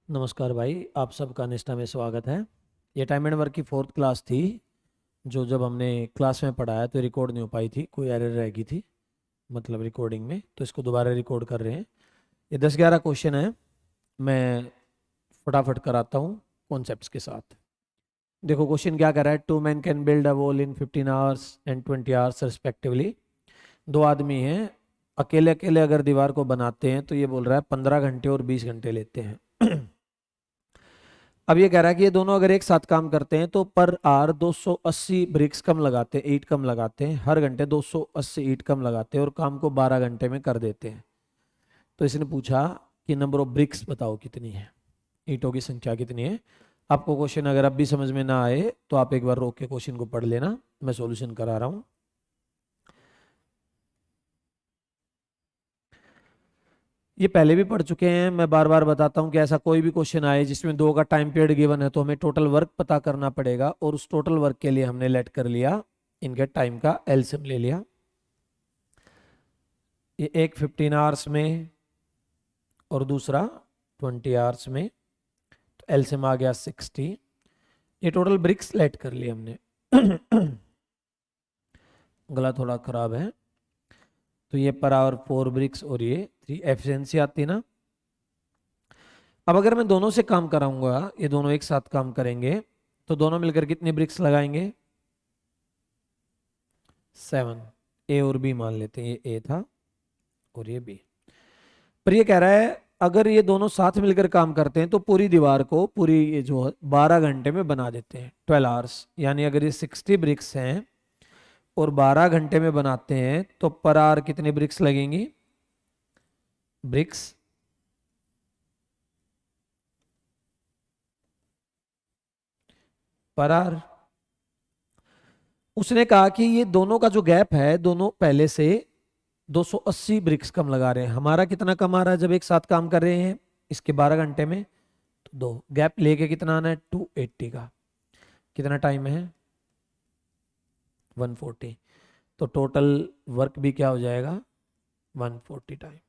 नमस्कार भाई, आप सबका निष्ठा में स्वागत है। ये टाइम एंड वर्क की फोर्थ क्लास थी, जो जब हमने क्लास में पढ़ाया तो रिकॉर्ड नहीं हो पाई थी, कोई एरर रह गई थी मतलब रिकॉर्डिंग में, तो इसको दोबारा रिकॉर्ड कर रहे हैं। ये 10-11 क्वेश्चन है, मैं फटाफट कराता हूँ कॉन्सेप्ट्स के साथ। देखो क्वेश्चन क्या कर रहा है, 2 men can build a wall in 15 hours and 20 hours respectively. दो आदमी हैं, अकेले अकेले अगर दीवार को बनाते हैं तो ये बोल रहा है 15 घंटे और 20 घंटे लेते हैं। अब ये कह रहा है कि ये दोनों अगर एक साथ काम करते हैं तो पर आवर 280 ब्रिक्स कम लगाते हैं, ईंट कम लगाते हैं, हर घंटे 280 ईंट कम लगाते हैं और काम को 12 घंटे में कर देते हैं। तो इसने पूछा कि नंबर ऑफ ब्रिक्स बताओ कितनी है, ईंटों की संख्या कितनी है। आपको क्वेश्चन अगर अब भी समझ में ना आए तो आप एक बार रोक के क्वेश्चन को पढ़ लेना, मैं सॉल्यूशन करा रहा हूँ। ये पहले भी पढ़ चुके हैं, मैं बार बार बताता हूँ कि ऐसा कोई भी क्वेश्चन आए जिसमें 2 का टाइम पीरियड गिवन है तो हमें टोटल वर्क पता करना पड़ेगा, और उस टोटल वर्क के लिए हमने लेट कर लिया इनके टाइम का एलसीएम ले लिया। ये एक 15 आवर्स में और दूसरा 20 आवर्स में, तो एलसीएम आ गया 60। ये टोटल ब्रिक्स लेट कर लिए हमने। गला थोड़ा खराब है, तो ये पर आवर 4 ब्रिक्स और ये 3 एफिशिएंसी आती है ना। अब अगर मैं दोनों से काम कराऊंगा, ये दोनों एक साथ काम करेंगे तो दोनों मिलकर कितने ब्रिक्स लगाएंगे? 7। ए और बी मान लेते हैं, ये ए था और ये बी। पर ये कह रहा है अगर ये दोनों साथ मिलकर काम करते हैं तो पूरी दीवार को, पूरी ये जो 12 घंटे में बना देते हैं, 12 आवर्स। यानी अगर ये 60 ब्रिक्स हैं और 12 घंटे में बनाते हैं तो पर आवर कितने ब्रिक्स लगेंगी? BRICS per hour. उसने कहा कि ये दोनों का जो गैप है, दोनों पहले से 280 ब्रिक्स कम लगा रहे हैं। हमारा कितना कम आ रहा है जब एक साथ काम कर रहे हैं इसके 12 घंटे में? तो दो गैप लेके कितना आना है? 280 का। कितना टाइम है? 140। तो टोटल वर्क भी क्या हो जाएगा? 140 टाइम,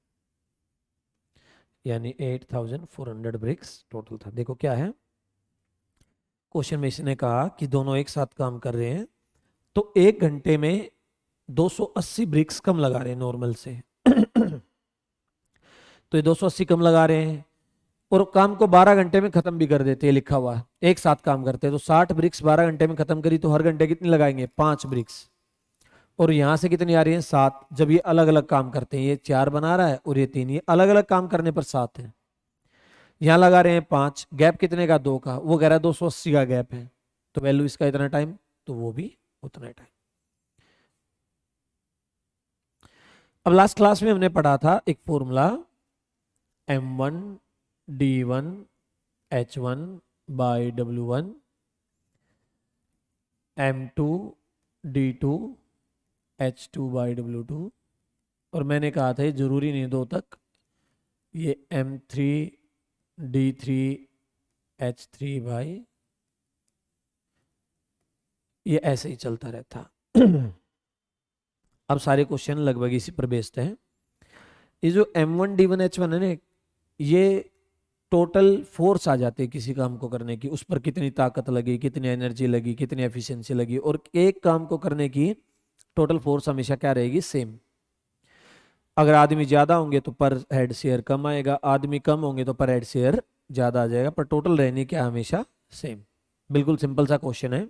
यानी 8400 ब्रिक्स टोटल था। देखो क्या है क्वेश्चन में, इसने कहा कि दोनों एक साथ काम कर रहे हैं तो एक घंटे में 280 ब्रिक्स कम लगा रहे हैं नॉर्मल से। तो ये 280 कम लगा रहे हैं और काम को 12 घंटे में खत्म भी कर देते हैं, लिखा हुआ एक साथ काम करते हैं। तो 60 ब्रिक्स 12 घंटे में खत्म करी तो हर घंटे कितनी लगाएंगे? 5 ब्रिक्स। और यहां से कितनी आ रही है? 7। जब ये अलग अलग काम करते हैं, ये 4 बना रहा है और ये 3, ये अलग अलग काम करने पर 7 है। यहां लगा रहे हैं 5, गैप कितने का? 2 का। वो कह रहा है 280 का गैप है, तो वैल्यू इसका इतना टाइम, तो वो भी उतना टाइम। अब लास्ट क्लास में हमने पढ़ा था एक formula, M1 D1 H1 by W1 M2 D2 H2 by W2। और मैंने कहा था ये जरूरी नहीं 2 तक, ये M3 D3 H3 बाई, ये ऐसे ही चलता रहता। अब सारे क्वेश्चन लगभग इसी पर बेस्ड हैं। ये जो M1 D1 H1 है ना, ये टोटल फोर्स आ जाती है किसी काम को करने की, उस पर कितनी ताकत लगी, कितनी एनर्जी लगी, कितनी एफिशिएंसी लगी। और एक काम को करने की टोटल फोर्स हमेशा क्या रहेगी? सेम। अगर आदमी ज्यादा होंगे तो पर हेड शेयर कम आएगा, आदमी कम होंगे तो पर हेड शेयर ज्यादा आ जाएगा, पर टोटल रहने क्या हमेशा सेम। बिल्कुल सिंपल सा क्वेश्चन है।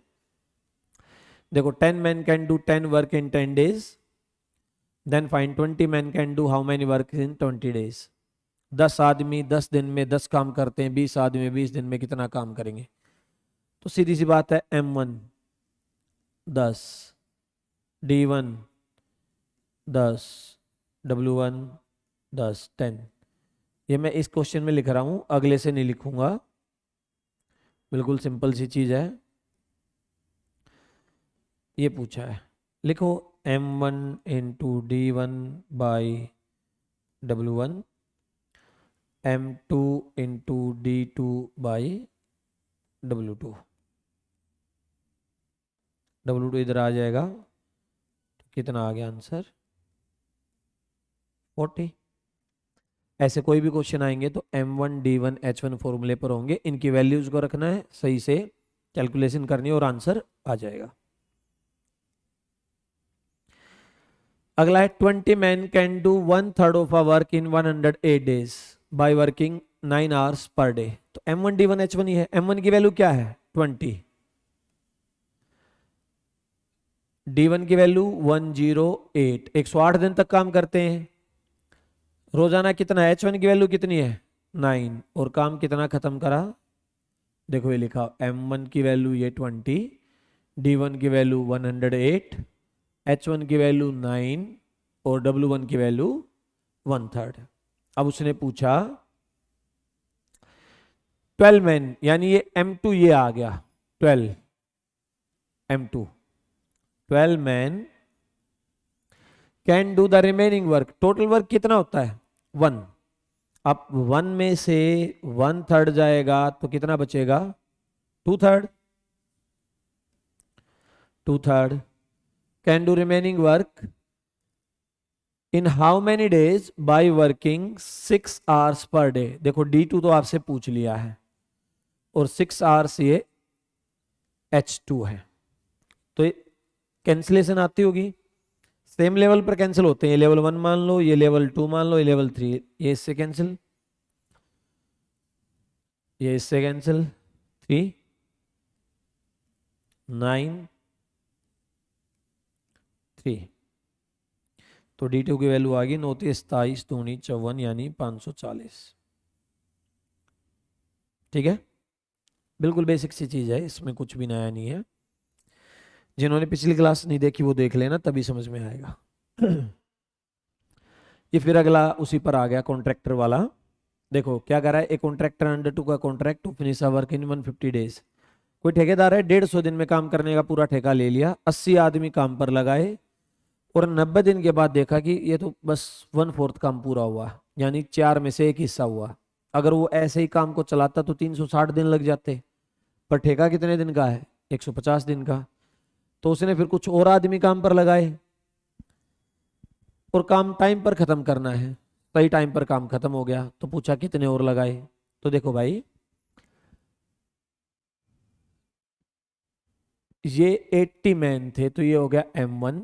देखो 10 men can do 10 work in 10 days, then find 20 men can do how many work in 20 days। 10 आदमी 10 दिन में 10 काम करते हैं, 20 आदमी 20 दिन में कितना काम करेंगे? तो सीधी सी बात है, M1 10, D1 10, W1 10, 10। ये मैं इस क्वेश्चन में लिख रहा हूं, अगले से नहीं लिखूंगा। बिल्कुल सिंपल सी चीज है। ये पूछा है, लिखो M1 into D1 by W1, M2 into D2 by W2। W2 इधर आ जाएगा, कितना आ गया आंसर? 40। ऐसे कोई भी क्वेश्चन आएंगे तो M1D1H1 फॉर्मूले पर होंगे, इनकी वैल्यूज को रखना है, सही से कैलकुलेशन करनी है और आंसर आ जाएगा। अगला है 20 man can do 1/3 of a work in 108 days by working 9 hours per day. तो M1D1H1 ही है। M1 की वैल्यू क्या है 20, D1 की वैल्यू 108, 108 दिन तक काम करते हैं। रोजाना कितना है, H1 की वैल्यू कितनी है 9, और काम कितना खत्म करा, देखो ये लिखा M1 की वैल्यू ये 20, D1 की वैल्यू 108, H1 की वैल्यू 9 और W1 की वैल्यू 1/3। अब उसने पूछा 12 मैन, यानी ये M2 ये आ गया 12, M2 12 man can do the remaining work. Total work कितना होता है 1, अब 1 में से 1/3 जाएगा तो कितना बचेगा 2/3, 2/3 can do remaining work in how many days by working 6 hours per day. देखो D2 तो आपसे पूछ लिया है और 6 आवर्स ये H2 है, तो कैंसिलेशन आती होगी, सेम लेवल पर कैंसिल होते हैं, ये लेवल 1 मान लो, ये लेवल 2 मान लो, ये लेवल 3, ये इससे कैंसिल, ये इससे कैंसिल, 3 9 3, तो D2 की वैल्यू आ गई 9 27 दूनी 54 यानी 540। ठीक है, बिल्कुल बेसिक सी चीज है, इसमें कुछ भी नया नहीं है। जिन्होंने पिछली क्लास नहीं देखी वो देख लेना, तभी समझ में आएगा। ये फिर अगला उसी पर आ गया कॉन्ट्रैक्टर वाला। देखो क्या कर रहा है, एक कॉन्ट्रैक्टर अंडर टू का contract to finish a work in 150 days. कोई ठेकेदार है 150 दिन में काम करने का पूरा ठेका ले लिया, 80 आदमी काम पर लगाए और 90 दिन के बाद देखा कि ये तो बस 1/4 काम पूरा हुआ, यानी 4 में से 1 हिस्सा हुआ। अगर वो ऐसे ही काम को चलाता तो 360 दिन लग जाते, पर ठेका कितने दिन का है 150 दिन का। तो उसने फिर कुछ और आदमी काम पर लगाए और काम टाइम पर खत्म करना है, सही टाइम पर काम खत्म हो गया, तो पूछा कितने और लगाए। तो देखो भाई ये 80 मैन थे तो ये हो गया M1,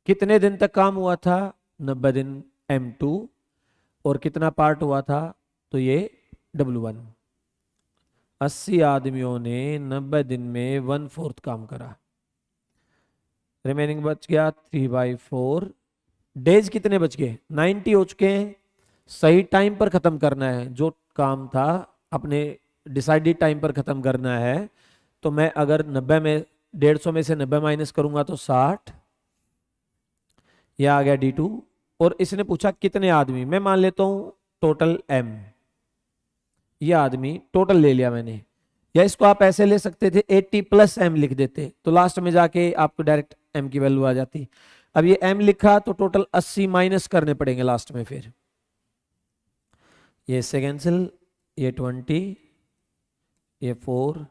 कितने दिन तक काम हुआ था 90 दिन M2, और कितना पार्ट हुआ था तो ये W1। 80 आदमियों ने 90 दिन में 1/4 काम करा, रिमेनिंग बच गया 3/4। डेज कितने बच गए 90 हो चुके हैं, सही टाइम पर खत्म करना है, जो काम था अपने डिसाइडेड टाइम पर खत्म करना है। तो मैं अगर 90 में 150 में से 90 माइनस करूंगा तो 60, यह आ गया D2। और इसने पूछा कितने आदमी, मैं मान लेता हूं टोटल M, ये आदमी टोटल ले लिया मैंने, या इसको आप ऐसे ले सकते थे 80 + M लिख देते, तो लास्ट में जाके आपको डायरेक्ट M की वैल्यू आ जाती। अब ये M लिखा तो टोटल 80 माइनस करने पड़ेंगे लास्ट में, फिर ये इससे कैंसिल, ये 20, ये 4,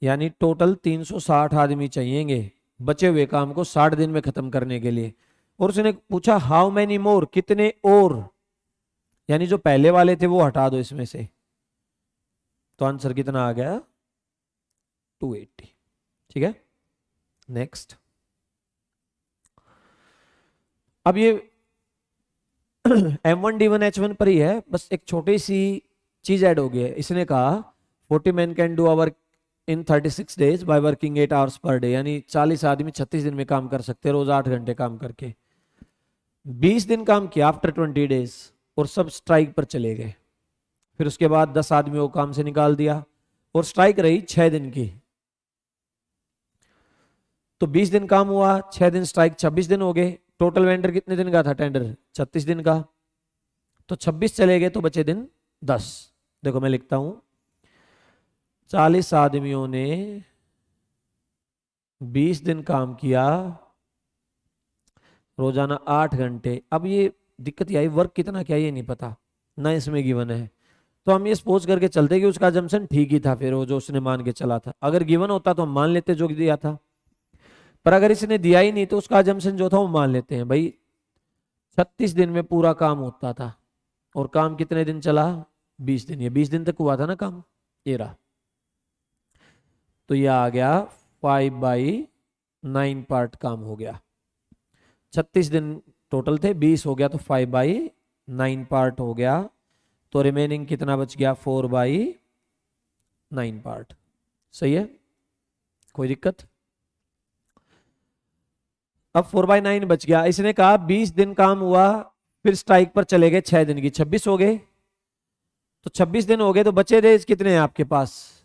यानी टोटल 360 आदमी चाहिएंगे बचे हुए काम को 60 दिन में खत्म करने के लिए। और उसने पूछा हाउ मेनी मोर, कितने और, यानी जो पहले वाले थे वो हटा दो इसमें से, तो आंसर कितना आ गया 280। ठीक है, नेक्स्ट। अब ये M1D1H1 पर ही है, बस एक छोटी सी चीज ऐड हो गई है। इसने कहा 40 man can do work in 36 days by working 8 hours per day, यानी 40 आदमी 36 दिन में काम कर सकते हैं, रोज 8 घंटे काम करके। 20 दिन काम किया आफ्टर 20 डेज और सब स्ट्राइक पर चले गए। फिर उसके बाद 10 आदमियों को काम से निकाल दिया और स्ट्राइक रही 6 दिन की। तो 20 दिन काम हुआ, 6 दिन स्ट्राइक, 26 दिन हो गए। टोटल वेंडर कितने दिन का था टेंडर 36 दिन का, तो 26 चले गए तो बचे दिन 10। देखो मैं लिखता हूं 40 आदमियों ने 20 दिन काम किया, रोजाना 8 घंटे। अब ये दिक्कत ये आई वर्क कितना क्या ये नहीं पता ना, इसमें गिवन है, तो हम ये सपोज करके चलते कि उसका जम्सन ठीक ही था, फिर वो जो उसने मान के चला था। अगर गिवन होता तो हम मान लेते जो दिया था, पर अगर इसने दिया ही नहीं तो उसका जम्सन जो था वो मान लेते हैं भाई 36 दिन में पूरा काम होता था, और काम कितने दिन चला, 20 दिन। ये 20 दिन तक हुआ था ना काम, ये रहा। तो ये आ गया 5/9 पार्ट काम हो गया। 36 दिन टोटल थे, 20 हो गया तो 5/9 पार्ट हो गया। तो रिमेनिंग कितना बच गया, 4/9 पार्ट। सही है, कोई दिक्कत? अब 4/9 बच गया। इसने कहा 20 दिन काम हुआ, फिर स्ट्राइक पर चले गए 6 दिन की, 26 हो गए। तो 26 दिन हो गए तो बचे डेज कितने हैं आपके पास,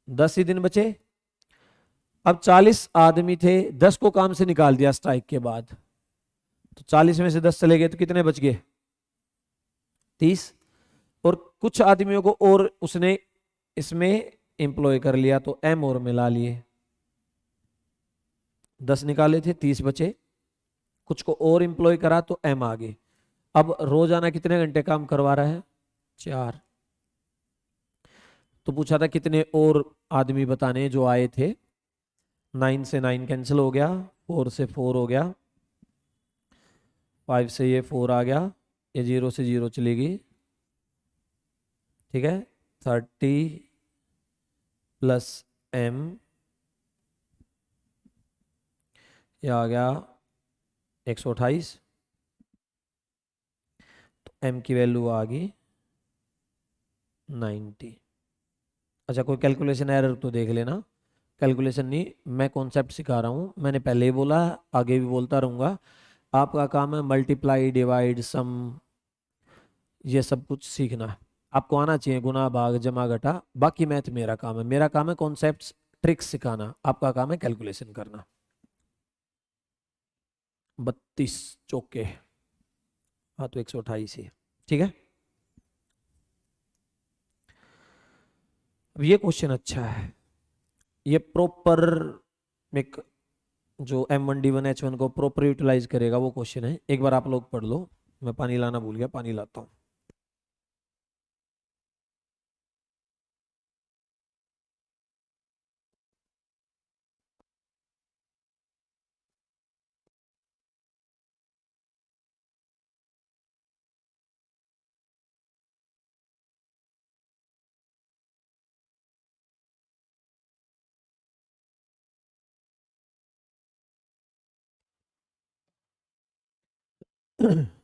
10 ही दिन बचे। अब 40 आदमी थे, 10 को काम से निकाल दिया स्ट्राइक के बाद, तो 40 में से 10 चले गए तो कितने बच गए, 30। और कुछ आदमियों को और उसने इसमें एम्प्लॉय कर लिया, तो एम और मिला लिए। 10 निकाले थे, 30 बचे, कुछ को और एम्प्लॉय करा तो एम आ गए। अब रोजाना कितने घंटे काम करवा रहा है, 4। तो पूछा था कितने और आदमी बताने जो आए थे। 9 से 9 कैंसिल हो गया, 4 से 4 हो गया, 5 से ये 4 आ गया, ये 0 से 0 चली गई। ठीक है, 30 प्लस एम, ये आ गया 128। तो एम की वैल्यू आ गई 90। अच्छा, कोई कैलकुलेशन एरर तो देख लेना। कैलकुलेशन नहीं, मैं कॉन्सेप्ट सिखा रहा हूँ, मैंने पहले ही बोला, आगे भी बोलता रहूँगा। आपका काम है मल्टीप्लाई, डिवाइड, सम, ये सब कुछ सीखना। आपको आना चाहिए गुना, भाग, जमा, घटा। बाकी मैथ मेरा काम है, मेरा काम है कॉन्सेप्ट्स, ट्रिक्स सिखाना, आपका काम है कैलकुलेशन करना। 32 चौके, हाँ तो 128 ही। ठीक है, अब ये क्वेश्चन अच्छा है, ये प्रॉपर एक जो M1D1H1 को प्रॉपर यूटिलाइज करेगा वो क्वेश्चन है। एक बार आप लोग पढ़ लो, मैं पानी लाना भूल गया, पानी लाता हूँ।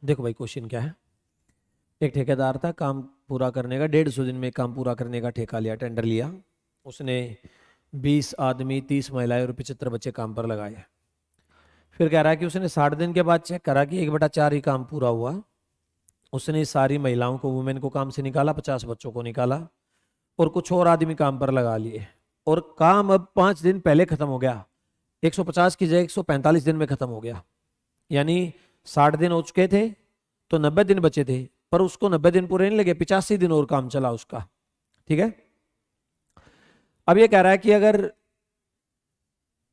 देखो भाई क्वेश्चन क्या है। एक ठेकेदार था, काम पूरा करने का 150 दिन में काम पूरा करने का ठेका लिया, टेंडर लिया। उसने 20 आदमी, 30 महिलाएं और 75 बच्चे काम पर लगाए। फिर कह रहा है कि उसने 60 दिन के बाद चेक करा कि 1/4 ही काम पूरा हुआ। उसने सारी महिलाओं को, वुमेन को काम से निकाला, 50 बच्चों को निकाला और कुछ और आदमी काम पर लगा लिए। और काम अब 5 दिन पहले खत्म हो गया, 150 की जगह 145 दिन में खत्म हो गया। यानी 60 दिन हो चुके थे तो 90 दिन बचे थे, पर उसको 90 दिन पूरे नहीं लगे, 85 दिन और काम चला उसका। ठीक है, अब ये कह रहा है कि अगर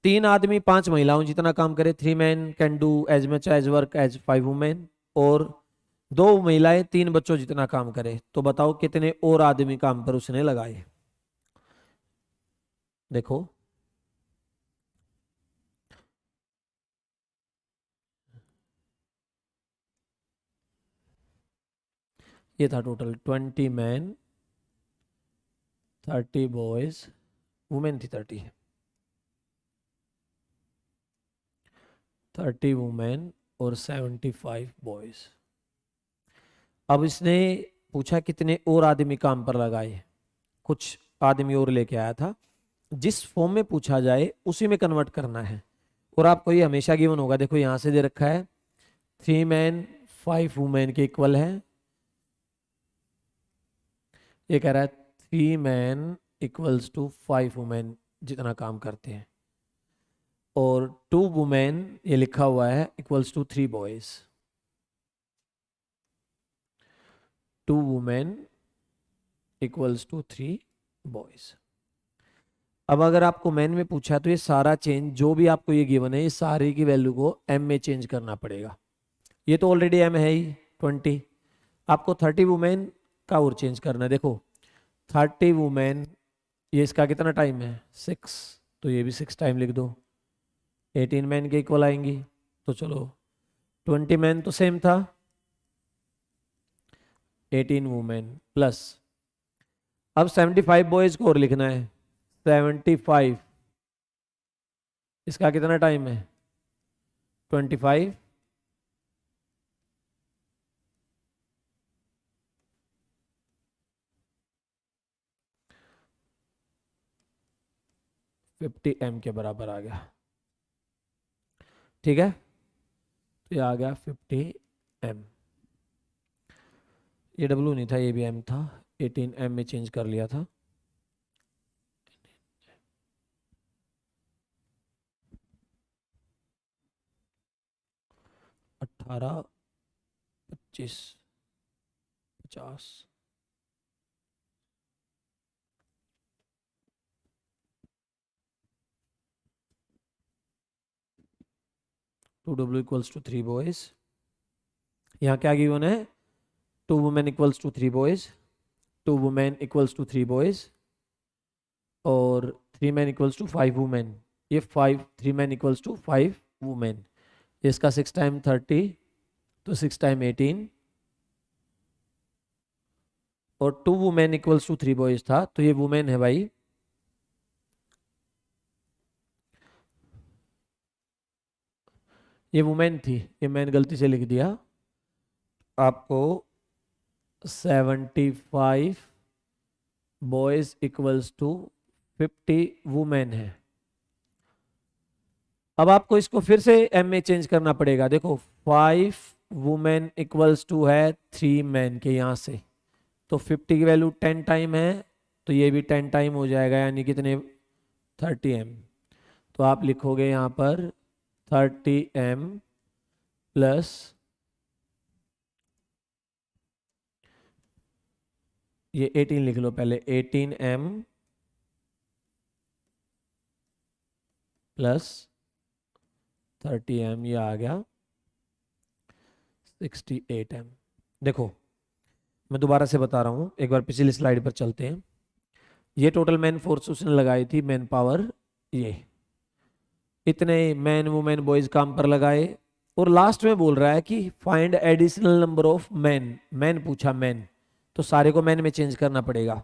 3 आदमी 5 महिलाओं जितना काम करे, 3 man can do as much as work as 5 women, और 2 महिलाएं 3 बच्चों जितना काम करे, तो बताओ कितने और आदमी काम पर उसने लगाए। देखो ये था टोटल 20 मैन, 30 बॉयज, वुमेन थी 30 वुमेन और 75 बॉयज। अब इसने पूछा कितने और आदमी काम पर लगाए, कुछ आदमी और लेके आया था। जिस फॉर्म में पूछा जाए उसी में कन्वर्ट करना है। और आपको ये हमेशा गिवन होगा, देखो यहां से दे रखा है 3 मैन 5 वुमेन के इक्वल है। ये कह रहा है 3 मैन इक्वल्स टू 5 वुमेन जितना काम करते हैं, और 2 वुमेन ये लिखा हुआ है equals to 3 boys. 2 women equals to 3 boys. अब अगर आपको मैन में पूछा तो ये सारा चेंज जो भी आपको ये गिवन है, ये सारी की वैल्यू को एम में चेंज करना पड़ेगा। ये तो ऑलरेडी एम है ही 20। आपको 30 वुमेन का और चेंज करना है। देखो 30 वुमेन, ये इसका कितना टाइम है 6, तो ये भी 6 टाइम लिख दो। 18 मैन के इक्वल आएंगी, तो चलो 20 मैन तो सेम था, 18 वुमेन प्लस, अब 75 बॉयज को और लिखना है, 75, इसका कितना टाइम है, 25, M के बराबर आ गया। ठीक है, तो ये आ गया 50 M। ये W नहीं था, ये भी M था, 18 M में चेंज कर लिया था। अट्ठारह, 25, 50, two W equals to 3 boys. यहाँ क्या गिवन है, 2 women equals to 3 boys, 2 women equals to 3 boys, और 3 मैन इक्वल्स टू 5 वुमेन। ये 3 मैन इक्वल्स टू 5 वुमेन। इसका 6 टाइम 30, तो 6 टाइम 18, और 2 वुमेन इक्वल्स टू 3 बॉयज था, तो ये वुमेन है भाई, ये वुमेन थी, ये मैंने गलती से लिख दिया। आपको 75 बॉयज इक्वल्स टू 50 वुमेन है। अब आपको इसको फिर से एम में चेंज करना पड़ेगा। देखो 5 वुमेन इक्वल्स टू है 3 मैन के, यहाँ से तो 50 की वैल्यू 10 टाइम है, तो ये भी 10 टाइम हो जाएगा, यानी कितने, 30 M। तो आप लिखोगे यहाँ पर 30 M प्लस, ये 18 लिख लो पहले, 18 M प्लस 30 M, ये आ गया 68 M। देखो मैं दोबारा से बता रहा हूँ, एक बार पिछली स्लाइड पर चलते हैं। ये टोटल मैन फोर्स उसने लगाई थी, मैन पावर, ये इतने मैन वुमेन बॉयज काम पर लगाए, और लास्ट में बोल रहा है कि find additional number of man. Man पूछा, मैन, तो सारे को मैन में चेंज करना पड़ेगा।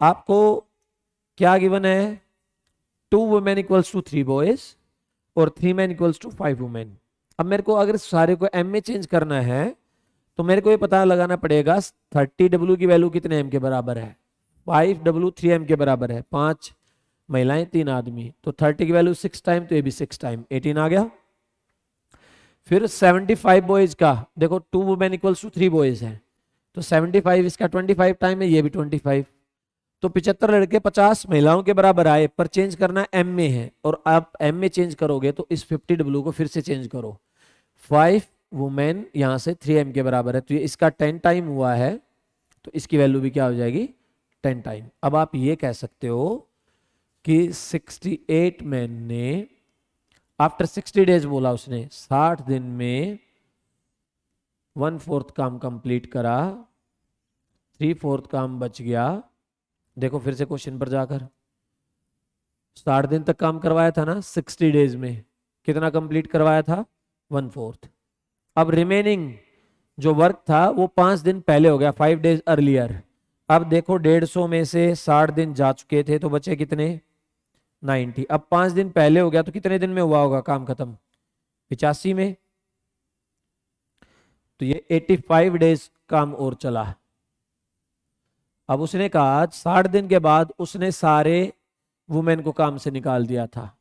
आपको क्या गिवन है, 2 वुमेन इक्वल्स टू 3 बॉयज और 3 मैन इक्वल्स टू 5 वुमेन। अब मेरे को अगर सारे को M में चेंज करना है, तो मेरे को ये पता लगाना पड़ेगा 30W की वैल्यू कितने M के बराबर है, 5W 3M के बराबर है, 5 महिलाएं 3 आदमी, तो 30 की वैल्यू 6 टाइम, तो ये भी 6 टाइम 18 आ गया। फिर 75 बॉयज का, देखो 2 वुमेन इक्वल्स टू 3 बॉयज है, तो 75 इसका 25 टाइम है, ये भी 25, तो 75 लड़के 50 महिलाओं के बराबर आए, पर चेंज करना M में है, और आप M में चेंज करोगे तो इस 50W को फिर से चेंज करो, 5 वुमेन यहाँ से 3M के बराबर है, तो ये इसका 10 टाइम हुआ है, तो इसकी वैल्यू भी क्या हो जाएगी, 10 टाइम। अब आप ये कह सकते हो कि 68 मैन ने आफ्टर 60 डेज बोला उसने, 60 दिन में 1/4 काम कंप्लीट करा, 3/4 काम बच गया। देखो फिर से क्वेश्चन पर जाकर, 60 दिन तक काम करवाया था ना, 60 डेज में कितना कंप्लीट करवाया था, 1/4। अब रिमेनिंग जो वर्क था वो 5 दिन पहले हो गया, 5 डेज अर्लियर। अब देखो 150 में से 60 दिन जा चुके थे, तो बचे कितने, 90। अब 5 दिन पहले हो गया, तो कितने दिन में हुआ होगा काम खत्म, 85 में, तो ये 85 डेज काम और चला। अब उसने कहा 60 दिन के बाद उसने सारे वुमेन को काम से निकाल दिया था,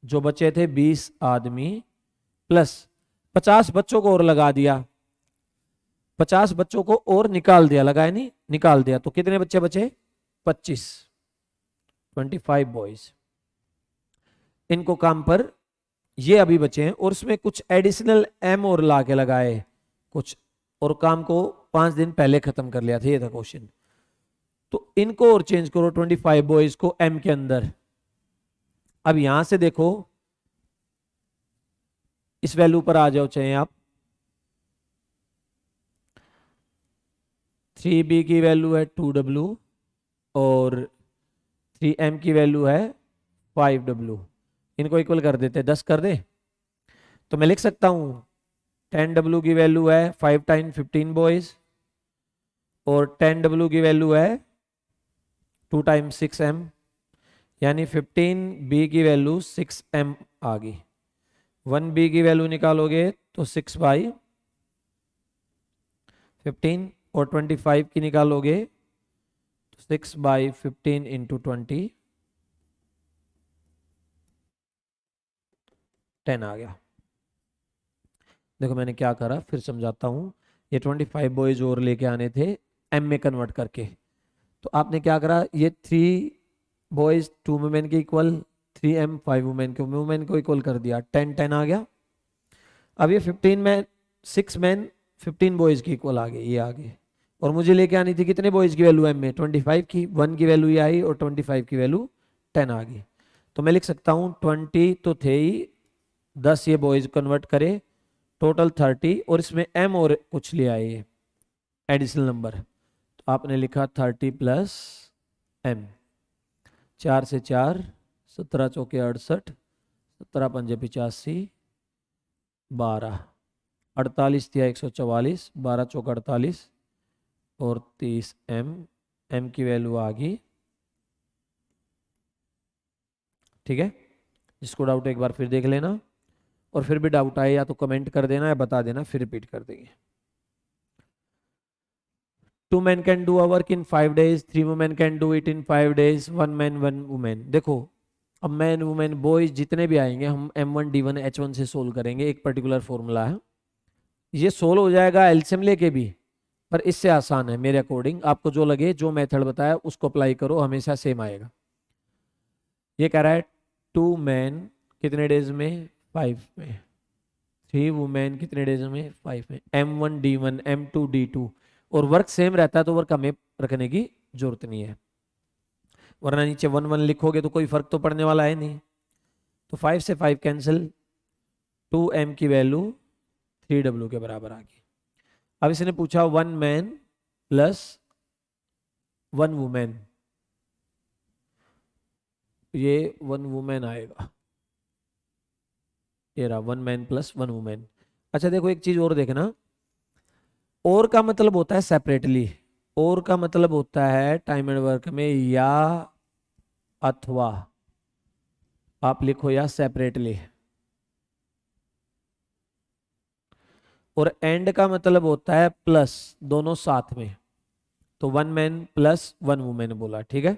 जो बचे थे 20 आदमी प्लस 50 बच्चों को और लगा दिया, 50 बच्चों को और निकाल दिया, लगाया नहीं, निकाल दिया, तो कितने बच्चे बचे, 25, 25 बॉयज। इनको काम पर ये अभी बचे हैं, और उसमें कुछ एडिशनल M और ला के लगाए कुछ, और काम को 5 दिन पहले खत्म कर लिया था, ये था क्वेश्चन। तो इनको और चेंज करो 25 बॉयज को M के अंदर। अब यहां से देखो, इस वैल्यू पर आ जाओ चाहे आप, 3B की वैल्यू है 2W और 3M की वैल्यू है 5W। इनको इक्वल कर देते, 10 कर दे, तो मैं लिख सकता हूं 10W की वैल्यू है 5 टाइम 15 बॉयज और 10W की वैल्यू है 2 टाइम्स 6m, यानी 15B की वैल्यू 6m आ गई। 1B की वैल्यू निकालोगे तो 6/15, और 25 की निकालोगे तो 6/15 इंटू 20, 10 आ गया। देखो मैंने क्या करा, फिर समझाता हूँ। ये 25 बॉयज और लेके आने थे एम में कन्वर्ट करके, तो आपने क्या करा, ये 3 बॉयज 2 वुमेन के इक्वल, 3m 5 वुमेन को इक्वल कर दिया, 10 आ गया। अब ये 15 मैन 6 मैन 15 बॉयज की इक्वल आ गए, ये आ गए। और मुझे लेके आनी थी कितने बॉयज की वैल्यू एम में, 25 की, 1 की वैल्यू ये आई और 25 की वैल्यू 10 आ गई। तो मैं लिख सकता हूँ 20 तो थे ही, 10 ये बॉयज कन्वर्ट करे, टोटल 30, और इसमें m और कुछ ले आए ये एडिशनल नंबर, तो आपने लिखा 30 प्लस m। 4 से 4, 17 चौके 68, 17 पंजे 85, 12, 48 दिया 144, 12 चौका 48 और 30m, m की वैल्यू आ गई। ठीक है, जिसको डाउट है एक बार फिर देख लेना, और फिर भी डाउट आए या तो कमेंट कर देना या बता देना, फिर रिपीट कर देंगे। 2 men can do a work in 5 days, 3 women can do it in 5 days, 1 man 1 woman। देखो अब मैन वुमेन बॉयज जितने भी आएंगे हम M1 D1 H1 से सोल्व करेंगे, एक पर्टिकुलर फॉर्मूला है, ये सोल्व हो जाएगा एलसीएम लेके भी, पर इससे आसान है मेरे अकॉर्डिंग। आपको जो लगे, जो मेथड बताया उसको अप्लाई करो, हमेशा सेम आएगा। ये कह रहा है 2 मैन कितने डेज में, 5 में, 3 वुमेन कितने डेज में, 5 में, M1 D1 M2 D2, और वर्क सेम रहता है तो वर्क हमें रखने की जरूरत नहीं है, वरना नीचे 1 1 लिखोगे तो कोई फर्क तो पड़ने वाला है नहीं। तो 5 से 5 कैंसिल, 2m की वैल्यू 3w के बराबर आ गई। अब इसने पूछा 1 मैन प्लस 1 वुमेन, ये 1 वुमेन आएगा, ये रहा 1 मैन प्लस 1 वुमेन। अच्छा देखो एक चीज और देखना, और का मतलब होता है सेपरेटली, और का मतलब होता है टाइम एंड वर्क में या अथवा, आप लिखो या सेपरेटली, और एंड का मतलब होता है प्लस, दोनों साथ में। तो 1 मैन प्लस 1 वुमेन बोला, ठीक है।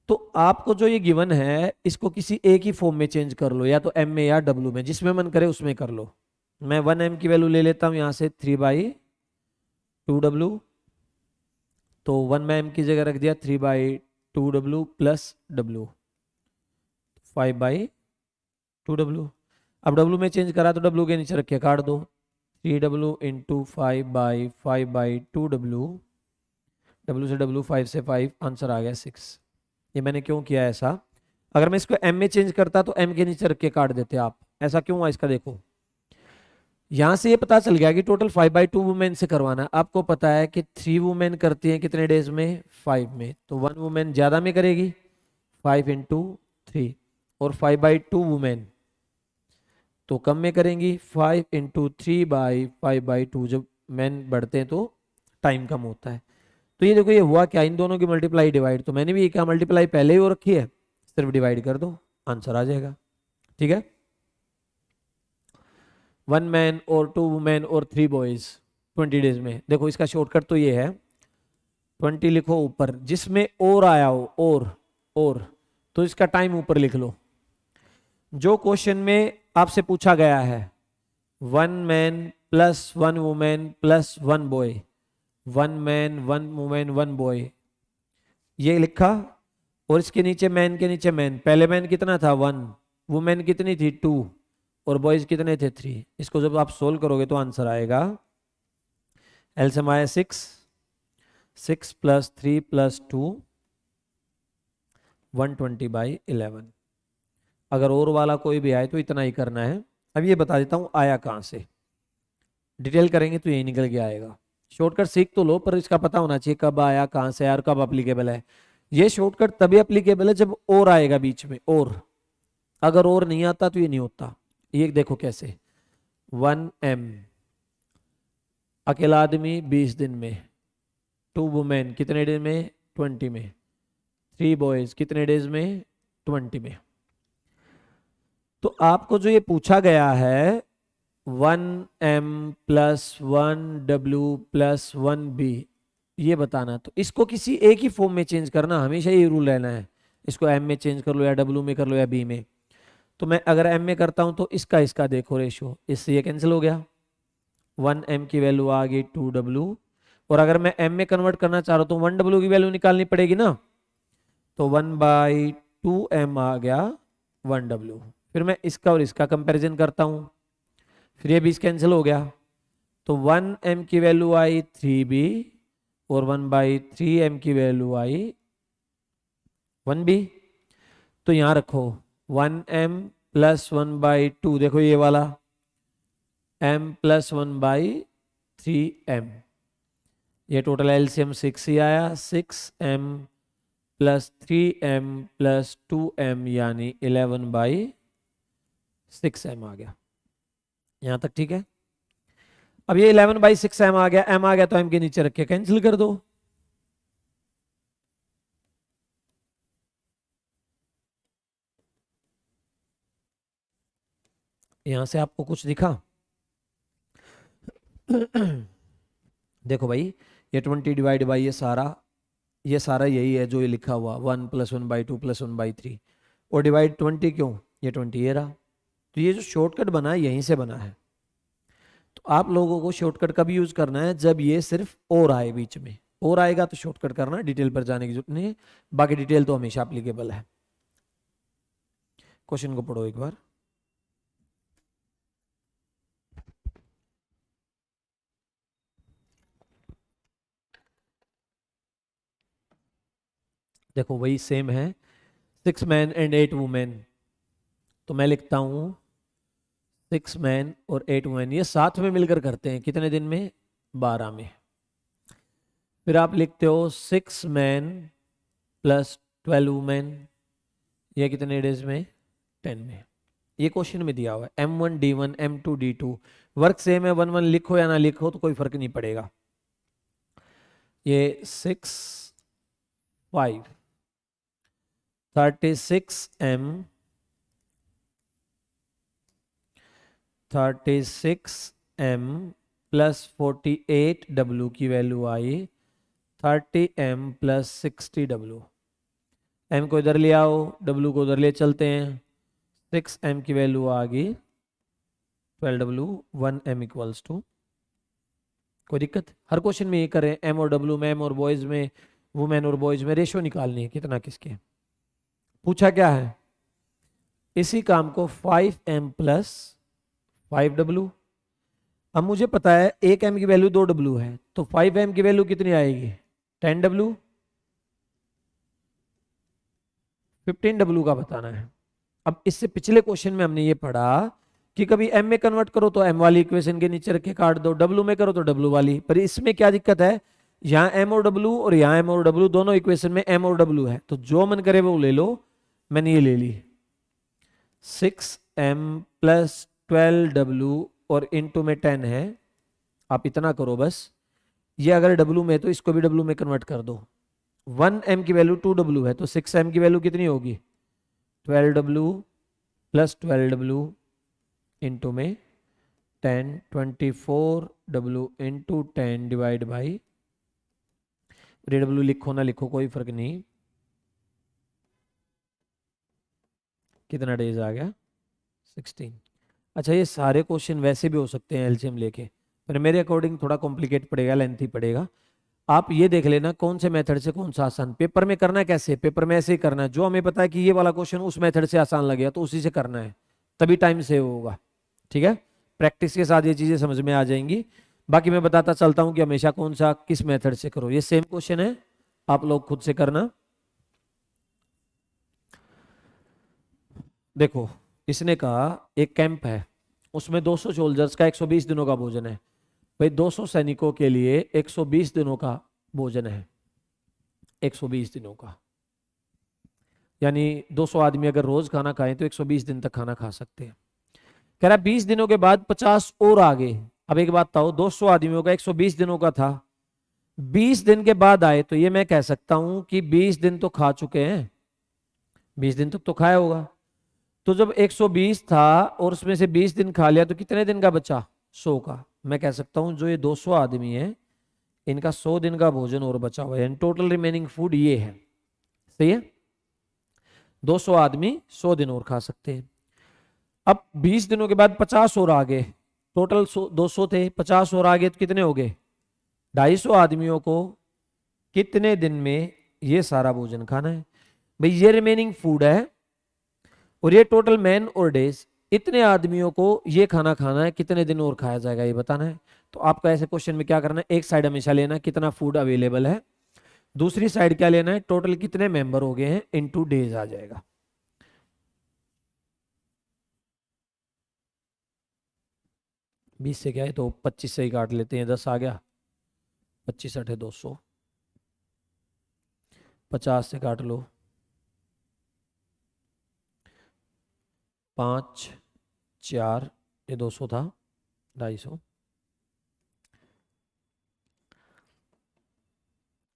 तो आपको जो ये गिवन है इसको किसी एक ही फॉर्म में चेंज कर लो, या तो m में या w में, जिसमें मन करे उसमें कर लो। मैं 1m की वैल्यू ले लेता हूं यहां से 3/2w, तो 1 में m की जगह रख दिया 3/2w प्लस w, 5/2w। अब w में चेंज करा तो w के नीचे रख के काट दो, 3w इंटू 5/2w, w से w 5 से 5, आंसर आ गया 6। ये मैंने क्यों किया ऐसा, अगर मैं इसको m में चेंज करता तो m के नीचे रख के काट देते आप, ऐसा क्यों हुआ इसका देखो। यहां से ये पता चल गया कि टोटल 5/2 वुमेन से करवाना है। आपको पता है कि 3 वुमेन करती हैं कितने डेज में, 5 में, तो 1 वुमेन ज्यादा में करेगी 5 इंटू 3, और 5/2 वुमेन तो कम में करेंगी 5 इंटू 3/5/2। जब मैन बढ़ते हैं तो टाइम कम होता है। तो ये देखो ये हुआ क्या, इन दोनों की मल्टीप्लाई डिवाइड, तो मैंने भी ये क्या मल्टीप्लाई पहले ही हो रखी है, सिर्फ डिवाइड कर दो, आंसर आ जाएगा। ठीक है, 1 मैन और 2 वुमेन और 3 बॉयज 20 डेज में। देखो इसका शॉर्टकट तो ये है, 20 लिखो ऊपर, जिसमें और आया हो और तो इसका टाइम ऊपर लिख लो। जो क्वेश्चन में आपसे पूछा गया है 1 man plus 1 women plus 1 boy, 1 man 1 women 1 boy, ये लिखा, और इसके नीचे मैन के नीचे मैन, पहले मैन कितना था 1, वुमेन कितनी थी 2, और बॉयज कितने थे 3। इसको जब आप सोल्व करोगे तो आंसर आएगा, एलसीएम आया 6, 6 प्लस 3 प्लस 2, 120/11। अगर और वाला कोई भी आए तो इतना ही करना है। अब ये बता देता हूं आया कहां से, डिटेल करेंगे तो यही निकल के आएगा। शॉर्टकट सीख तो लो, पर इसका पता होना चाहिए कब आया, कहां से आया और कब अप्लीकेबल है। ये शॉर्टकट तभी अप्लीकेबल है जब और आएगा बीच में, और अगर और नहीं आता तो ये नहीं होता। ये देखो कैसे, 1m अकेला आदमी 20 दिन में, 2 वुमेन कितने डेज में, 20 में, 3 बॉयज कितने डेज में, 20 में। तो आपको जो ये पूछा गया है 1m + 1w + 1b, ये बताना, तो इसको किसी एक ही फॉर्म में चेंज करना, हमेशा ये रूल रहना है। इसको m में चेंज कर लो या w में कर लो या b में। तो मैं अगर m में करता हूं तो इसका इसका देखो रेशियो, इससे ये कैंसिल हो गया, 1m की वैल्यू आ गई 2w। और अगर मैं m में कन्वर्ट करना चाह रहा हूं तो 1w की वैल्यू निकालनी पड़ेगी ना, तो 1/2m आ गया 1w। फिर मैं इसका और इसका कंपैरिजन करता हूं, फिर ये 20 कैंसिल हो गया, तो 1m की वैल्यू आई 3b और 1/3m की वैल्यू आई 1b। तो यहां रखो 1m + 1/2, देखो ये वाला m + 1/3m, ये टोटल एलसीएम 6 ही आया, 6m + 3m + 2m यानी 11/6m आ गया। यहां तक ठीक है। अब ये 11/6m आ गया, m आ गया तो m के नीचे रख के कैंसिल कर दो। यहां से आपको कुछ दिखा? देखो भाई, ये 20 डिवाइड बाई ये सारा यही है जो ये लिखा हुआ 1 + 1/2 + 1/3, और डिवाइड 20 क्यों, ये 20 ये रहा। तो ये जो शॉर्टकट बना है यहीं से बना है। तो आप लोगों को शॉर्टकट कब यूज करना है, जब ये सिर्फ और आए बीच में, और आएगा तो शॉर्टकट करना है, डिटेल पर जाने की जरूरत नहीं है, बाकी डिटेल तो हमेशा एप्लीकेबल है। क्वेश्चन को पढ़ो एक बार। देखो वही सेम है, 6 मैन एंड 8 वुमेन। तो मैं लिखता हूं 6 मैन और 8 वुमेन, ये साथ में मिलकर करते हैं कितने दिन में, 12 में। फिर आप लिखते हो 6 मैन + 12 वुमेन, ये कितने डेज में, 10 में। ये क्वेश्चन में दिया हुआ है M1 D1 M2 D2, work same है, 1 1 लिखो या ना लिखो तो कोई फर्क नहीं पड़ेगा। ये 6 5 36m + 48w की वैल्यू आई 30m + 60w। m को इधर ले आओ, w को उधर ले चलते हैं, 6m की वैल्यू आ गई 12w, 1m = कोई दिक्कत? हर क्वेश्चन में ये करें, m और w में, m और बॉयज में, वुमेन और बॉयज में रेशियो निकालनी है कितना किसके। पूछा क्या है, इसी काम को 5m + 5w। अब मुझे पता है 1m की वैल्यू 2w है, तो 5m की वैल्यू कितनी आएगी, 10w। 15w का बताना है। अब इससे पिछले क्वेश्चन में हमने ये पढ़ा कि कभी m में कन्वर्ट करो तो m वाली इक्वेशन के नीचे रख के काट दो, w में करो तो w वाली। पर इसमें क्या दिक्कत है, यहाँ m और w और यहाँ m और w दोनों इक्वेशन में m और w है, तो जो मन करे वो ले लो। मैंने ये ले ली 6m + 12w और इंटू में 10 है। आप इतना करो बस, ये अगर w में तो इसको भी w में कन्वर्ट कर दो। 1m की वैल्यू 2w है, तो 6m की वैल्यू कितनी होगी, 12w + 12w इंटू में 10, 24w into 10 divide by, w लिखो ना लिखो कोई फर्क नहीं, कितना डेज आ गया, 16। अच्छा, ये सारे क्वेश्चन वैसे भी हो सकते हैं एलसीएम लेके, पर मेरे अकॉर्डिंग थोड़ा कॉम्प्लिकेट पड़ेगा, लेंथी पड़ेगा। आप ये देख लेना कौन से मेथड से कौन सा आसान। पेपर में करना है कैसे, पेपर में ऐसे ही करना है, जो हमें पता है कि ये वाला क्वेश्चन उस मेथड से आसान लगेगा तो उसी से करना है, तभी टाइम सेव होगा। ठीक है, प्रैक्टिस के साथ ये चीजें समझ में आ जाएंगी। बाकी मैं बताता चलता हूं कि हमेशा कौन सा किस मेथड से करो। ये सेम क्वेश्चन है, आप लोग खुद से करना। देखो, इसने कहा एक कैंप है, उसमें 200 सोल्जर्स का 120 दिनों का भोजन है। भाई 200 सैनिकों के लिए 120 दिनों का भोजन है, 120 दिनों का, यानी 200 आदमी अगर रोज खाना खाएं तो 120 दिन तक खाना खा सकते हैं। कह रहा 20 दिनों के बाद 50 और आ गए, अब एक बात बताओ, 200 आदमियों का 120 दिनों का था, 20 दिन के बाद आए तो ये मैं कह सकता हूं कि 20 दिन तो खा चुके हैं, 20 दिन तक तो खाया होगा। तो जब 120 था और उसमें से 20 दिन खा लिया तो कितने दिन का बचा? 100 का। मैं कह सकता हूं जो ये 200 आदमी है इनका 100 दिन का भोजन और बचा हुआ है, टोटल रिमेनिंग फूड ये है। सही है, 200 आदमी 100 दिन और खा सकते हैं। अब 20 दिनों के बाद 50 और आ गए, टोटल 200 थे, 50 और आ गए तो कितने हो गए? 250 आदमियों को कितने दिन में ये सारा भोजन खाना है? भाई ये रिमेनिंग फूड है और ये टोटल मैन और डेज, इतने आदमियों को ये खाना खाना है, कितने दिन और खाया जाएगा ये बताना है। तो आपको ऐसे क्वेश्चन में क्या करना है, एक साइड हमेशा लेना है कितना फूड अवेलेबल है, दूसरी साइड क्या लेना है, टोटल कितने मेंबर हो गए हैं इनटू डेज आ जाएगा। बीस से क्या है तो 25 से ही काट लेते हैं, 10 आ गया, 25 अठे 200, 50 से काट लो, 5 4, ये 200 था, 250,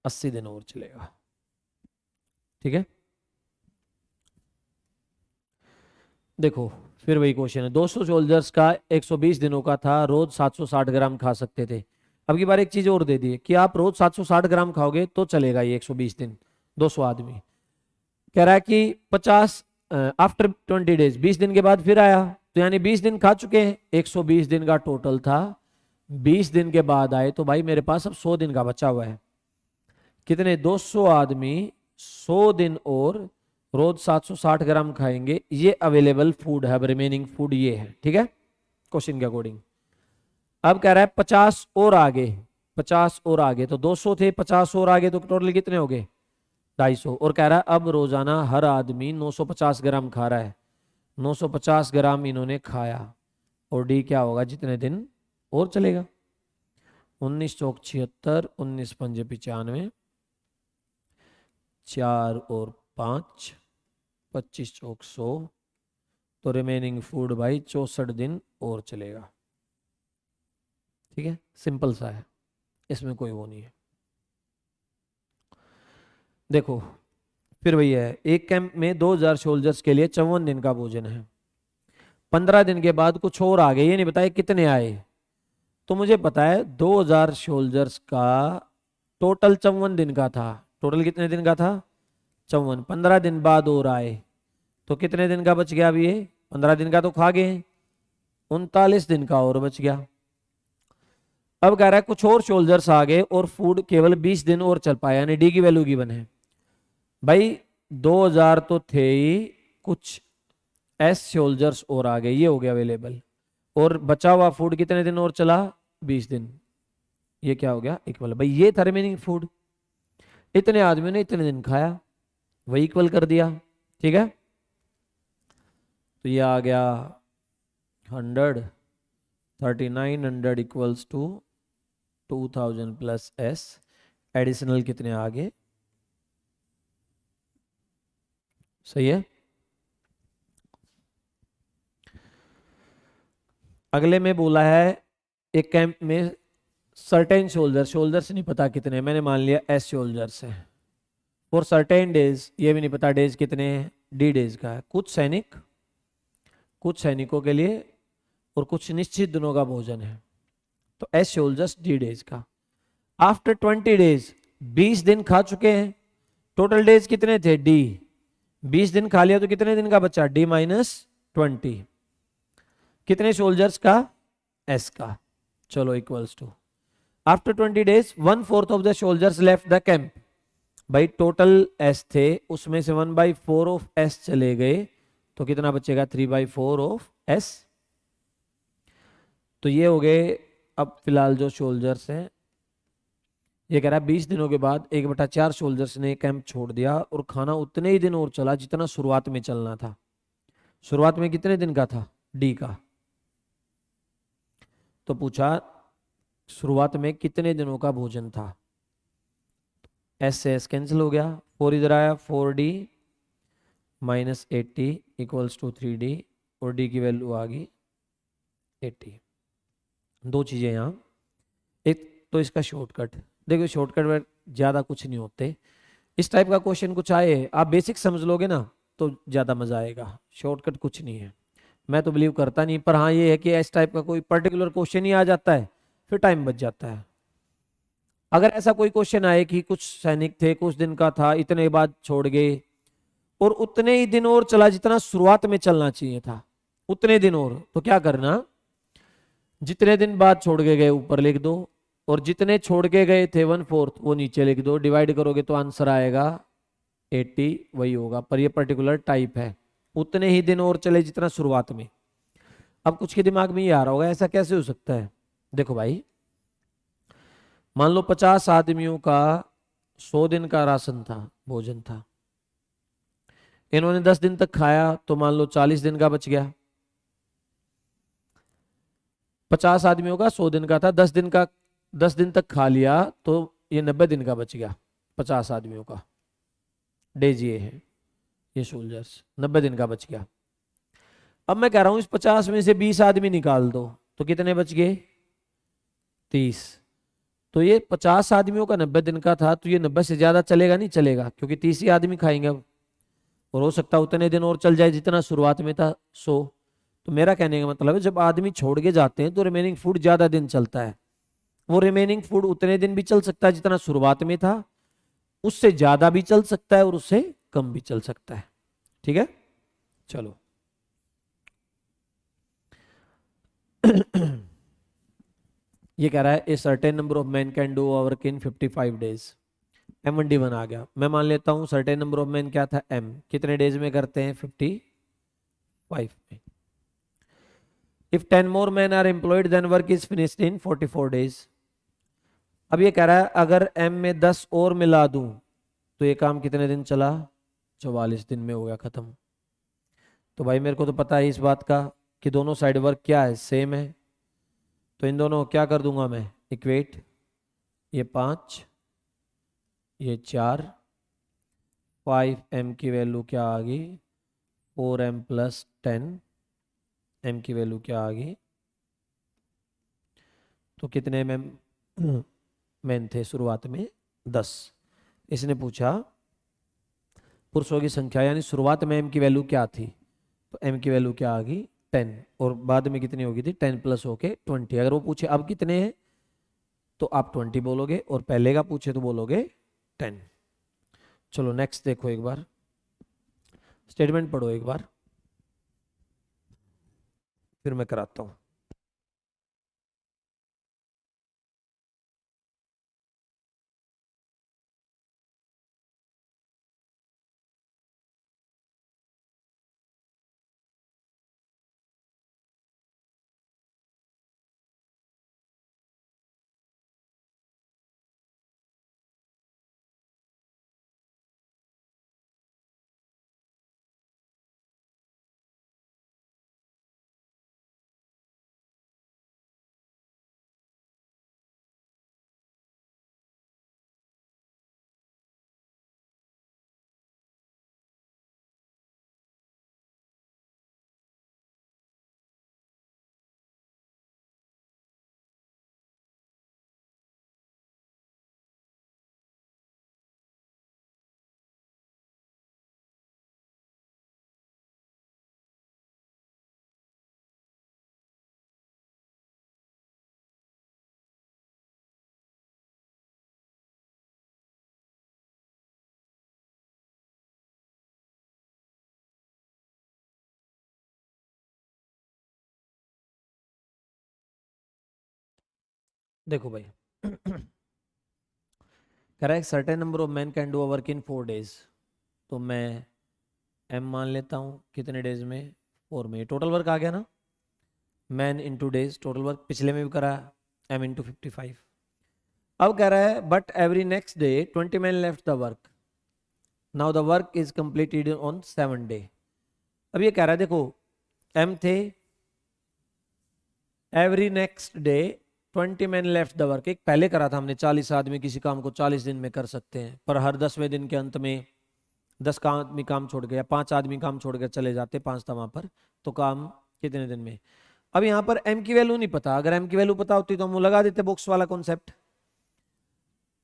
80 दिन और चलेगा। ठीक है, देखो फिर वही क्वेश्चन है, 200 सोल्जर्स का 120 दिनों का था, रोज 760 ग्राम खा सकते थे। अब की बार एक चीज और दे दी कि आप रोज 760 ग्राम खाओगे तो चलेगा ये 120 दिन, 200 आदमी। कह रहा है कि 50 आफ्टर 20 डेज, 20 दिन के बाद फिर आया, तो यानी 20 दिन खा चुके हैं, 120 दिन का टोटल था, 20 दिन के बाद आए तो भाई मेरे पास अब 100 दिन का बचा हुआ है। कितने? 200 आदमी 100 दिन और रोज 760 ग्राम खाएंगे, ये अवेलेबल फूड है, रिमेनिंग फूड ये है। ठीक है, क्वेश्चन के अकॉर्डिंग। अब कह रहा है 50 और आगे, 50 और आगे, तो 200 थे, 50 और आगे तो टोटल कितने हो गए? 250। और कह रहा है अब रोजाना हर आदमी 950 ग्राम खा रहा है, 950 ग्राम इन्होंने खाया, और डी क्या होगा, जितने दिन और चलेगा? 19 चौक 76, 19 पंजे 95, 4 और 5, 25 चौक 100, तो रिमेनिंग फूड भाई 64 दिन और चलेगा। ठीक है, सिंपल सा है, इसमें कोई वो नहीं है। देखो फिर वही है, एक कैंप में 2000 सोल्जर्स के लिए 54 दिन का भोजन है, 15 दिन के बाद कुछ और आ गए, ये नहीं बताया कितने आए। तो मुझे पता है 2000 सोल्जर्स का टोटल 54 दिन का था, टोटल कितने दिन का था? 54। 15 दिन बाद और आए तो कितने दिन का बच गया? अभी ये 15 दिन का तो खा गए, 39 दिन का और बच गया। अब कह रहा है कुछ और सोल्जर्स आ गए और फूड केवल 20 दिन और चल पाया, यानी डी की वैल्यू गिवन है। भाई 2000 तो थे ही, कुछ एस सोल्जर्स और आ गए, ये हो गया अवेलेबल, और बचा हुआ फूड कितने दिन और चला? 20 दिन। ये क्या हो गया? इक्वल। भाई ये था रिमेनिंग फूड, इतने आदमियों ने इतने दिन खाया, वही इक्वल कर दिया। ठीक है, तो ये आ गया 100, 3900 equals to 2000 plus S, additional कितने आ गए? सही है। अगले में बोला है एक कैंप में सर्टेन सोल्जर, सोल्जर्स नहीं पता कितने, मैंने मान लिया एस सोल्जर्स है, फॉर सर्टेन डेज, ये भी नहीं पता डेज कितने हैं, डी डेज का है। कुछ सैनिकों के लिए और कुछ निश्चित दिनों का भोजन है, तो एस सोल्जर्स डी डेज का। आफ्टर 20 डेज, 20 दिन खा चुके हैं, टोटल डेज कितने थे? डी, 20 दिन खा लिया तो कितने दिन का बचा? डी माइनस 20, कितने सोल्जर्स का? एस का। चलो equals to, after 20 days 1/4 of the soldiers left the camp. भाई टोटल एस थे, उसमें से 1/4 ऑफ एस चले गए, तो कितना बचेगा? 3/4 ऑफ एस। तो ये हो गए अब फिलहाल जो सोल्जर्स हैं। ये कह रहा है 20 दिनों के बाद 1/4 सोल्जर्स ने कैंप छोड़ दिया और खाना उतने ही दिन और चला जितना शुरुआत में चलना था। शुरुआत में कितने दिन का था? डी का। तो पूछा शुरुआत में कितने दिनों का भोजन था? एस से एस कैंसिल हो गया, 4 इधर आया, 4D minus 80 equals to 3D, और डी की वैल्यू आ गई 80। दो चीज़ें यहाँ। एक तो इसका शॉर्टकट, देखो शॉर्टकट में ज़्यादा कुछ नहीं होते। इस टाइप का क्वेश्चन कुछ आए, आप बेसिक समझ लोगे ना तो ज़्यादा मज़ा आएगा। शॉर्टकट कुछ नहीं है, मैं तो बिलीव करता नहीं, पर हाँ ये है कि इस टाइप का कोई पर्टिकुलर क्वेश्चन ही आ जाता है फिर टाइम बच जाता है। अगर ऐसा कोई क्वेश्चन आए कि कुछ सैनिक थे, कुछ दिन का था, इतने बाद छोड़ गए, और उतने ही दिन और चला जितना शुरुआत में चलना चाहिए था, उतने दिन और, तो क्या करना, जितने दिन बाद छोड़ के गए ऊपर लिख दो, और जितने छोड़ के गए थे 1/4 वो नीचे लिख दो, डिवाइड करोगे तो आंसर आएगा 80, वही होगा। पर ये पर्टिकुलर टाइप है, उतने ही दिन और चले जितना शुरुआत में। अब कुछ के दिमाग में ये आ रहा होगा ऐसा कैसे हो सकता है। देखो भाई, मान लो 50 आदमियों का 100 दिन का राशन था, भोजन था, इन्होंने 10 दिन तक खाया तो मान लो 40 दिन का बच गया। 50 आदमियों का 100 दिन का था, 10 दिन तक खा लिया तो ये 90 दिन का बच गया। 50 आदमियों का डेज ये है, ये सोल्जर्स 90 दिन का बच गया। अब मैं कह रहा हूं इस 50 में से 20 आदमी निकाल दो तो कितने बच गए, 30। तो ये 50 आदमियों का 90 दिन का था, तो ये 90 से ज्यादा चलेगा नहीं, चलेगा, क्योंकि 30 ही आदमी खाएंगे अब, और हो सकता है उतने दिन और चल जाए जितना शुरुआत में था 100। तो मेरा कहने का मतलब है जब आदमी छोड़ के जाते हैं तो रिमेनिंग फूड ज्यादा दिन चलता है, वो रिमेनिंग फूड उतने दिन भी चल सकता है जितना शुरुआत में था, उससे ज्यादा भी चल सकता है और उससे कम भी चल सकता है। ठीक है, चलो। ये कह रहा है a certain number of man can do work in 55 days. M1D1 आ गया, मैं मान लेता हूं सर्टेन नंबर ऑफ मैन क्या था, M, कितने डेज में करते हैं, 55 में। If 10 more man are employed then work is finished in 44 days. अब ये कह रहा है अगर M में 10 और मिला दूं तो ये काम कितने दिन चला, 44 दिन में हो गया खत्म। तो भाई मेरे को तो पता है इस बात का कि दोनों साइड वर्क क्या है, सेम है, तो इन दोनों क्या कर दूंगा मैं, इक्वेट, ये 5, ये 4, 5M की वैल्यू क्या आ गई, 4M प्लस 10, M की वैल्यू क्या आ गई, तो कितने मैन थे शुरुआत में, 10। इसने पूछा पुरुषों की संख्या, यानी शुरुआत में M की वैल्यू क्या थी, तो M की वैल्यू क्या आ गई, 10, और बाद में कितनी होगी थी, 10 प्लस होके 20। अगर वो पूछे अब कितने हैं तो आप 20 बोलोगे, और पहले का पूछे तो बोलोगे 10। चलो नेक्स्ट देखो, एक बार स्टेटमेंट पढ़ो एक बार, फिर मैं कराता हूं। देखो भाई, कह रहा है certain number of man can do work in 4 days, तो मैं M मान लेता हूँ कितने डेज में, 4 में। टोटल वर्क आ गया ना, man into days, total work पिछले में भी करा, M इंटू 55। अब कह रहा है but every next day 20 man left the work, now the work is completed on 7 day. अब ये कह रहा है देखो M थे, every next day 20 man left the work, एक पहले करा था हमने, 40 आदमी किसी काम को 40 दिन में कर सकते हैं, पर हर 10वें दिन के अंत में 10 का आदमी काम छोड़ गया, 5 आदमी काम छोड़ कर चले जाते, 5 था वहां पर, तो काम कितने दिन में, अब यहां पर m की वैल्यू नहीं पता, अगर m की वैल्यू पता होती तो हम वो लगा देते बॉक्स वाला कॉन्सेप्ट।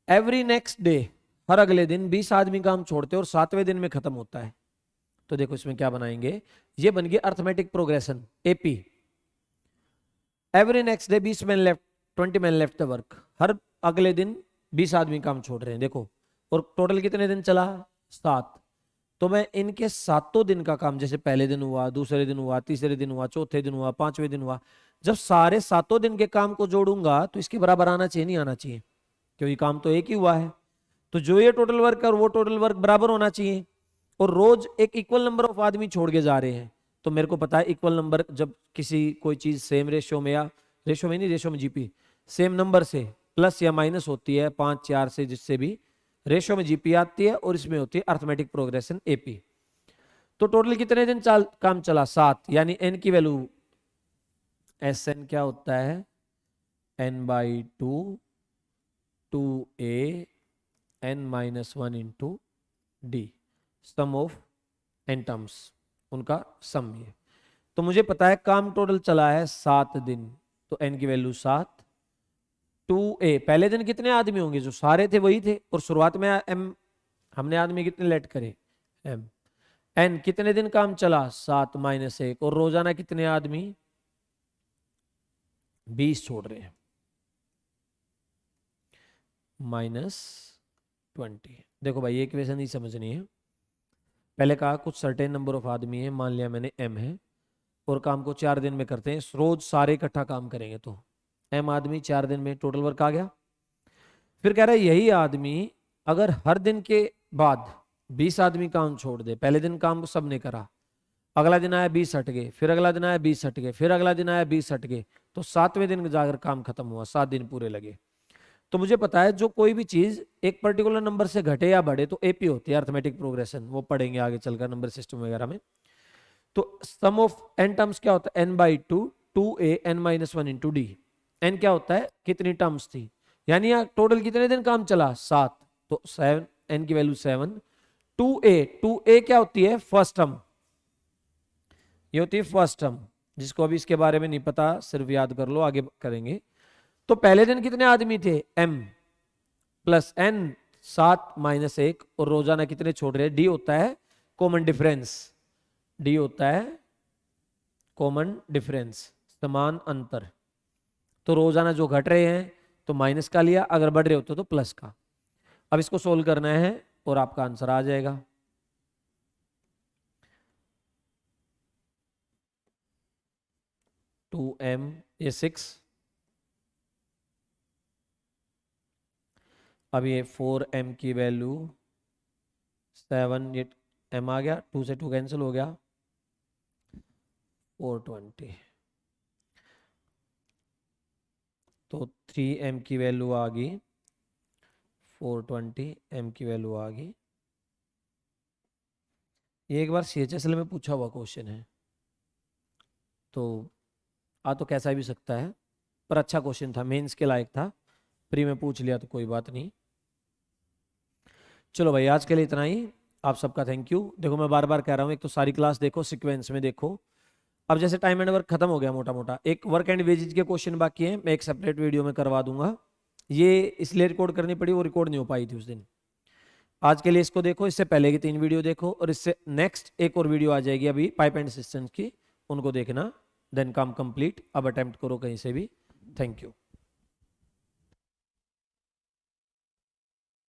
एवरी नेक्स्ट डे, हर अगले दिन 20 आदमी काम छोड़ते और 7वें दिन में खत्म होता है। तो देखो इसमें क्या बनाएंगे, ये बन गई arithmetic progression AP. Every next day 20 man left 20 man left the work, हर अगले दिन 20 आदमी काम छोड़ रहे हैं देखो, और टोटल कितने दिन चला, 7। तो मैं इनके 7 दिन का काम, जैसे पहले दिन हुआ, दूसरे दिन हुआ, तीसरे दिन हुआ, चौथे दिन हुआ, 5वें दिन हुआ, जब सारे 7 दिन के काम को जोड़ूंगा तो इसके बराबर आना चाहिए, नहीं आना चाहिए, क्योंकि काम तो एक ही हुआ है। तो जो ये टोटल वर्क और वो टोटल वर्क बराबर होना चाहिए, और रोज एक इक्वल नंबर ऑफ आदमी छोड़ के जा रहे हैं। तो मेरे को पता है इक्वल नंबर, जब किसी कोई चीज सेम रेशियो में, या रेशियो में नहीं, रेशियो में जीपी, सेम नंबर से प्लस या माइनस होती है 5 4 से, जिससे भी रेशियो में जीपी आती है, और इसमें होती है अर्थमेटिक प्रोग्रेशन एपी। तो टोटल कितने दिन काम चला, 7, यानी एन की वैल्यू एस एन क्या होता है, n/2 2a n-1 into D, sum of N terms, उनका सम ये। तो मुझे पता है काम टोटल चला है 7 दिन, तो n की वैल्यू 7, 2a, पहले दिन कितने आदमी होंगे, जो सारे थे वही थे, और शुरुआत में m हमने आदमी कितने लेट करे, m, n कितने दिन काम चला, 7 - 1, और रोजाना कितने आदमी 20 छोड़ रहे हैं, -20। देखो भाई ये इक्वेशन ही समझनी है। पहले कहा कुछ सर्टेन नंबर ऑफ आदमी है, मान लिया मैंने m है, और काम को 4 दिन में करते हैं, रोज सारे इकट्ठा काम करेंगे, तो m आदमी 4 दिन में टोटल वर्क आ गया। फिर कह रहा है यही आदमी अगर हर दिन के बाद 20 आदमी काम छोड़ दे, पहले दिन काम सब ने करा, अगला दिन आया 20 हट गए, फिर अगला दिन आया 20 हट गए, फिर अगला दिन आया 20 हट गए, तो 7वें दिन जाकर काम खत्म हुआ, 7 दिन पूरे लगे। तो मुझे पता है जो कोई भी चीज एक पर्टिकुलर नंबर से घटे या बढ़े तो एपी होती है, अर्थमेटिक प्रोग्रेशन, वो पढ़ेंगे आगे चलकर नंबर सिस्टम वगैरह में। तो सम ऑफ एन टर्म्स क्या होता है, n/2 2a n-1 into D. N क्या होता है, कितनी टर्म्स थी, यानी यहाँ टोटल कितने दिन काम चला, 7, तो 7, एन की वैल्यू 7, 2a क्या होती है, फर्स्ट टर्म, ये होती है फर्स्ट टर्म, जिसको अभी इसके बारे में नहीं पता सिर्फ याद कर लो, आगे करेंगे। तो पहले दिन कितने आदमी थे, m प्लस n, 7 - 1, और रोजाना कितने छोड़ रहे हैं, डी होता है कॉमन डिफरेंस, डी होता है कॉमन डिफरेंस, समान अंतर। तो रोजाना जो घट रहे हैं तो माइनस का लिया, अगर बढ़ रहे होते तो प्लस का। अब इसको सोल्व करना है और आपका आंसर आ जाएगा। टू m, ये 6, अब ये 4m की वैल्यू 7, ये m आ गया, 2 से 2 कैंसिल हो गया, 420, तो 3m की वैल्यू आ गई 420, m की वैल्यू आ गई। ये एक बार CHSL में पूछा हुआ क्वेश्चन है, तो आ तो कैसा भी सकता है, पर अच्छा क्वेश्चन था, मेंस के लायक था, प्री में पूछ लिया तो कोई बात नहीं। चलो भाई आज के लिए इतना ही, आप सबका थैंक यू। देखो मैं बार बार कह रहा हूँ, एक तो सारी क्लास देखो, सीक्वेंस में देखो। अब जैसे टाइम एंड वर्क खत्म हो गया मोटा मोटा, एक वर्क एंड वेजेज के क्वेश्चन बाकी हैं, मैं एक सेपरेट वीडियो में करवा दूंगा, ये इसलिए रिकॉर्ड करनी पड़ी, वो रिकॉर्ड नहीं हो पाई थी उस दिन। आज के लिए इसको देखो, इससे पहले की 3 वीडियो देखो, और इससे नेक्स्ट एक और वीडियो आ जाएगी अभी पाइप एंड सिस्टम्स की, उनको देखना, देन काम कंप्लीट। अब अटेम्प्ट करो कहीं से भी। Thank you.